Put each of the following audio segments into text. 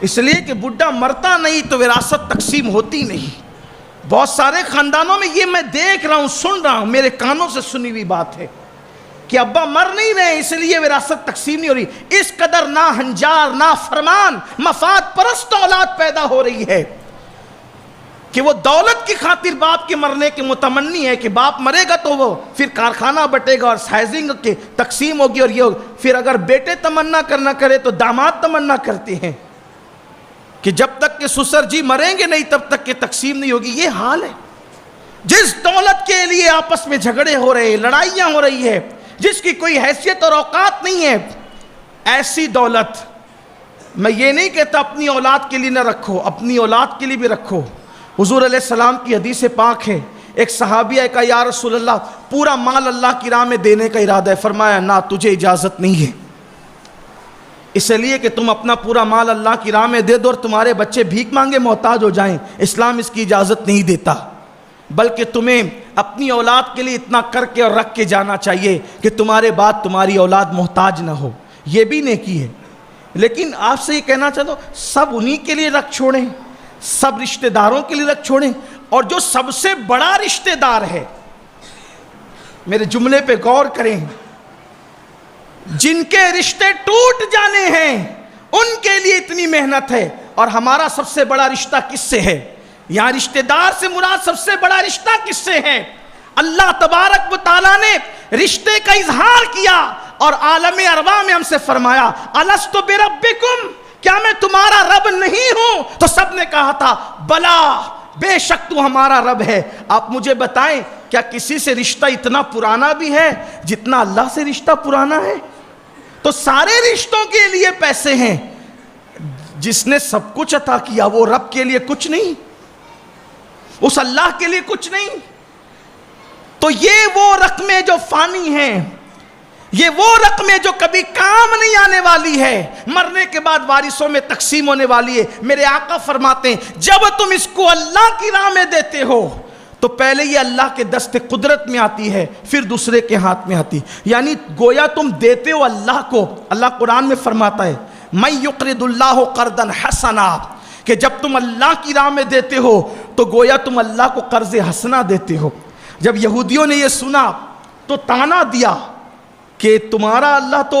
اس لیے کہ بڈھا مرتا نہیں تو وراثت تقسیم ہوتی نہیں۔ بہت سارے خاندانوں میں یہ میں دیکھ رہا ہوں، سن رہا ہوں، میرے کانوں سے سنی ہوئی بات ہے کہ ابا مر نہیں رہے اس لیے وراثت تقسیم نہیں ہو رہی۔ اس قدر ناہنجار، نافرمان، مفاد پرست اولاد پیدا ہو رہی ہے کہ وہ دولت کی خاطر باپ کے مرنے کے متمنی ہے کہ باپ مرے گا تو وہ پھر کارخانہ بٹے گا اور سائزنگ کی تقسیم ہوگی اور یہ ہوگی۔ پھر اگر بیٹے تمنا کرنا کرے تو داماد تمنا کرتے ہیں کہ جب تک کہ سسر جی مریں گے نہیں تب تک کہ تقسیم نہیں ہوگی۔ یہ حال ہے۔ جس دولت کے لیے آپس میں جھگڑے ہو رہے ہیں، لڑائیاں ہو رہی ہے، جس کی کوئی حیثیت اور اوقات نہیں ہے، ایسی دولت میں یہ نہیں کہتا اپنی اولاد کے لیے نہ رکھو، اپنی اولاد کے لیے بھی رکھو۔ حضور علیہ السلام کی حدیث پاک ہے، ایک صحابیہ کہا یا رسول اللہ پورا مال اللہ کی راہ میں دینے کا ارادہ ہے، فرمایا نہ تجھے اجازت نہیں ہے، اس لیے کہ تم اپنا پورا مال اللہ کی راہ میں دے دو اور تمہارے بچے بھیک مانگے محتاج ہو جائیں، اسلام اس کی اجازت نہیں دیتا، بلکہ تمہیں اپنی اولاد کے لیے اتنا کر کے اور رکھ کے جانا چاہیے کہ تمہارے بعد تمہاری اولاد محتاج نہ ہو۔ یہ بھی نیکی ہے۔ لیکن آپ سے یہ کہنا چاہتا ہوں سب انہی کے لیے رکھ چھوڑیں، سب رشتہ داروں کے لیے رکھ چھوڑیں، اور جو سب سے بڑا رشتہ دار ہے، میرے جملے پہ غور کریں، جن کے رشتے ٹوٹ جانے ہیں ان کے لیے اتنی محنت ہے، اور ہمارا سب سے بڑا رشتہ کس سے ہے؟ یہاں رشتہ دار سے مراد سب سے بڑا رشتہ کس سے ہے؟ اللہ تبارک و تعالیٰ نے رشتے کا اظہار کیا اور عالم ارواح میں ہم سے فرمایا الست بربکم، کیا میں تمہارا رب نہیں ہوں؟ تو سب نے کہا تھا بلا، بے شک تو ہمارا رب ہے۔ آپ مجھے بتائیں کیا کسی سے رشتہ اتنا پرانا بھی ہے جتنا اللہ سے رشتہ پرانا ہے؟ تو سارے رشتوں کے لیے پیسے ہیں، جس نے سب کچھ عطا کیا وہ رب کے لیے کچھ نہیں، اس اللہ کے لیے کچھ نہیں۔ تو یہ وہ رقمیں جو فانی ہیں، یہ وہ رقمیں جو کبھی کام نہیں آنے والی ہے، مرنے کے بعد وارثوں میں تقسیم ہونے والی ہے۔ میرے آقا فرماتے ہیں جب تم اس کو اللہ کی راہ میں دیتے ہو تو پہلے یہ اللہ کے دست قدرت میں آتی ہے، پھر دوسرے کے ہاتھ میں آتی، یعنی گویا تم دیتے ہو اللہ کو۔ اللہ قرآن میں فرماتا ہے مَن یقرض اللہ قرضا حسنا، کہ جب تم اللہ کی راہ میں دیتے ہو تو گویا تم اللہ کو قرض حسنا دیتے ہو۔ جب یہودیوں نے یہ سنا تو طعنہ دیا کہ تمہارا اللہ تو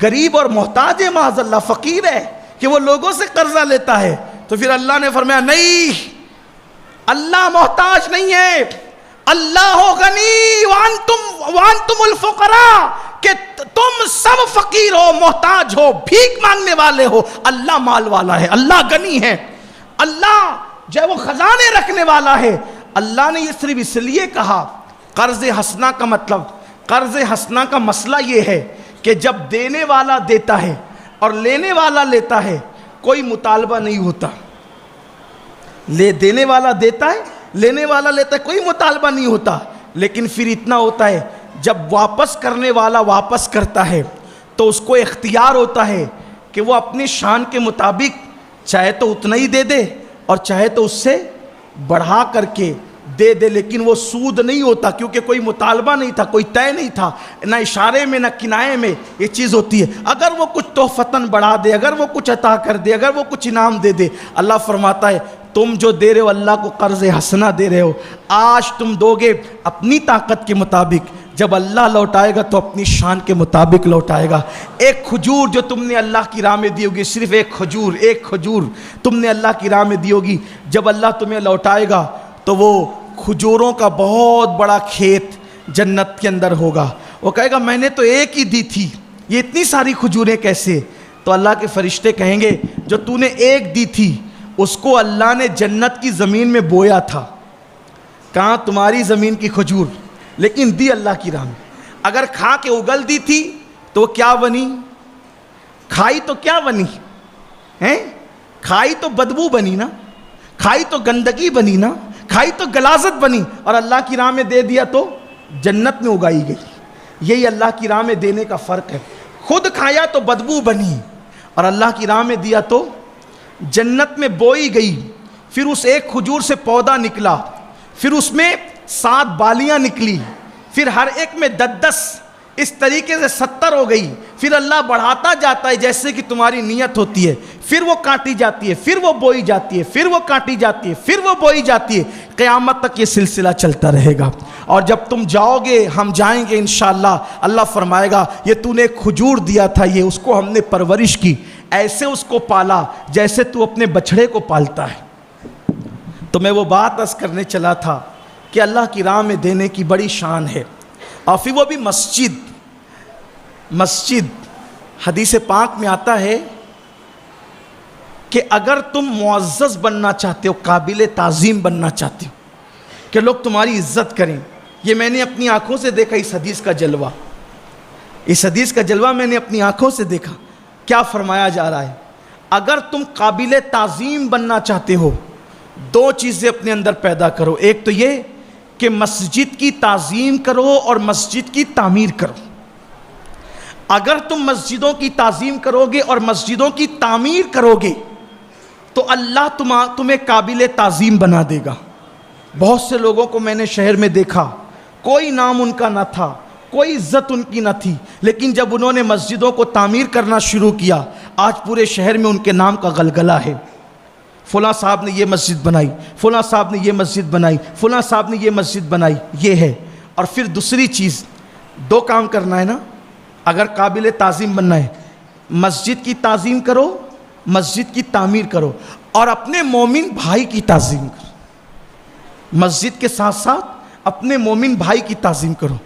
غریب اور محتاج ہے، معاذ اللہ فقیر ہے کہ وہ لوگوں سے قرضہ لیتا ہے۔ تو پھر اللہ نے فرمایا نہیں، اللہ محتاج نہیں ہے، اللہ غنی وانتم الفقراء، کہ تم سب فقیر ہو، محتاج ہو، بھیک مانگنے والے ہو، اللہ مال والا ہے، اللہ غنی ہے، اللہ جو ہے وہ خزانے رکھنے والا ہے۔ اللہ نے یہ صرف اس لیے کہا قرض حسنہ کا مطلب، قرض حسنہ کا مسئلہ یہ ہے کہ جب دینے والا دیتا ہے اور لینے والا لیتا ہے کوئی مطالبہ نہیں ہوتا، دینے والا دیتا ہے، لینے والا لیتا ہے، کوئی مطالبہ نہیں ہوتا، لیکن پھر اتنا ہوتا ہے جب واپس کرنے والا واپس کرتا ہے تو اس کو اختیار ہوتا ہے کہ وہ اپنی شان کے مطابق چاہے تو اتنا ہی دے دے اور چاہے تو اس سے بڑھا کر کے دے دے، لیکن وہ سود نہیں ہوتا کیونکہ کوئی مطالبہ نہیں تھا، کوئی طے نہیں تھا، نہ اشارے میں نہ کنائے میں یہ چیز ہوتی ہے۔ اگر وہ کچھ تحفتاً بڑھا دے، اگر وہ کچھ عطا کر دے، اگر وہ کچھ انعام دے دے، اللہ فرماتا ہے تم جو دے رہے ہو اللہ کو قرض حسنہ دے رہے ہو، آج تم دو گے اپنی طاقت کے مطابق، جب اللہ لوٹائے گا تو اپنی شان کے مطابق لوٹائے گا۔ ایک کھجور جو تم نے اللہ کی راہ میں دی ہوگی، صرف ایک کھجور تم نے اللہ کی راہ میں دی ہوگی، جب اللہ تمہیں لوٹائے گا تو وہ کھجوروں کا بہت بڑا کھیت جنت کے اندر ہوگا۔ وہ کہے گا میں نے تو ایک ہی دی تھی، یہ اتنی ساری کھجوریں کیسے؟ تو اللہ کے فرشتے کہیں گے جو تو نے ایک دی تھی اس کو اللہ نے جنت کی زمین میں بویا تھا، کہاں تمہاری زمین کی کھجور، لیکن دی اللہ کی راہ میں۔ اگر کھا کے اگل دی تھی تو وہ کیا بنی؟ کھائی تو کیا بنی ہیں؟ کھائی تو بدبو بنی نا، کھائی تو گندگی بنی نا، کھائی تو غلاظت بنی، اور اللہ کی راہ میں دے دیا تو جنت میں اگائی گئی۔ یہی اللہ کی راہ میں دینے کا فرق ہے۔ خود کھایا تو بدبو بنی اور اللہ کی راہ میں دیا تو جنت میں بوئی گئی۔ پھر اس ایک کھجور سے پودا نکلا، پھر اس میں 7 بالیاں نکلی، پھر ہر ایک میں 10 اس طریقے سے 70 ہو گئی، پھر اللہ بڑھاتا جاتا ہے جیسے کہ تمہاری نیت ہوتی ہے، پھر وہ کاٹی جاتی ہے، پھر وہ بوئی جاتی ہے، پھر وہ کاٹی جاتی ہے، پھر وہ بوئی جاتی ہے، قیامت تک یہ سلسلہ چلتا رہے گا۔ اور جب تم جاؤ گے، ہم جائیں گے انشاءاللہ، اللہ فرمائے گا یہ تو نے کھجور دیا تھا، یہ اس کو ہم نے پرورش کی، ایسے اس کو پالا جیسے تو اپنے بچڑے کو پالتا ہے۔ تو میں وہ بات عرض کرنے چلا تھا کہ اللہ کی راہ میں دینے کی بڑی شان ہے، اور پھر وہ بھی مسجد حدیث پاک میں آتا ہے کہ اگر تم معزز بننا چاہتے ہو، قابل تعظیم بننا چاہتے ہو کہ لوگ تمہاری عزت کریں، یہ میں نے اپنی آنکھوں سے دیکھا، اس حدیث کا جلوہ میں نے اپنی آنکھوں سے دیکھا۔ کیا فرمایا جا رہا ہے؟ اگر تم قابل تعظیم بننا چاہتے ہو، دو چیزیں اپنے اندر پیدا کرو، ایک تو یہ کہ مسجد کی تعظیم کرو اور مسجد کی تعمیر کرو۔ اگر تم مسجدوں کی تعظیم کرو گے اور مسجدوں کی تعمیر کرو گے تو اللہ تمہیں قابل تعظیم بنا دے گا۔ بہت سے لوگوں کو میں نے شہر میں دیکھا، کوئی نام ان کا نہ تھا، کوئی عزت ان کی نہ تھی، لیکن جب انہوں نے مسجدوں کو تعمیر کرنا شروع کیا، آج پورے شہر میں ان کے نام کا غلغلہ ہے۔ فلاں صاحب نے یہ مسجد بنائی، فلاں صاحب نے یہ مسجد بنائی، فلاں صاحب نے یہ مسجد بنائی، یہ ہے۔ اور پھر دوسری چیز، دو کام کرنا ہے نا، اگر قابل تعظیم بننا ہے، مسجد کی تعظیم کرو، مسجد کی تعمیر کرو، اور اپنے مومن بھائی کی تعظیم کرو۔ مسجد کے ساتھ ساتھ اپنے مومن بھائی کی تعظیم کرو۔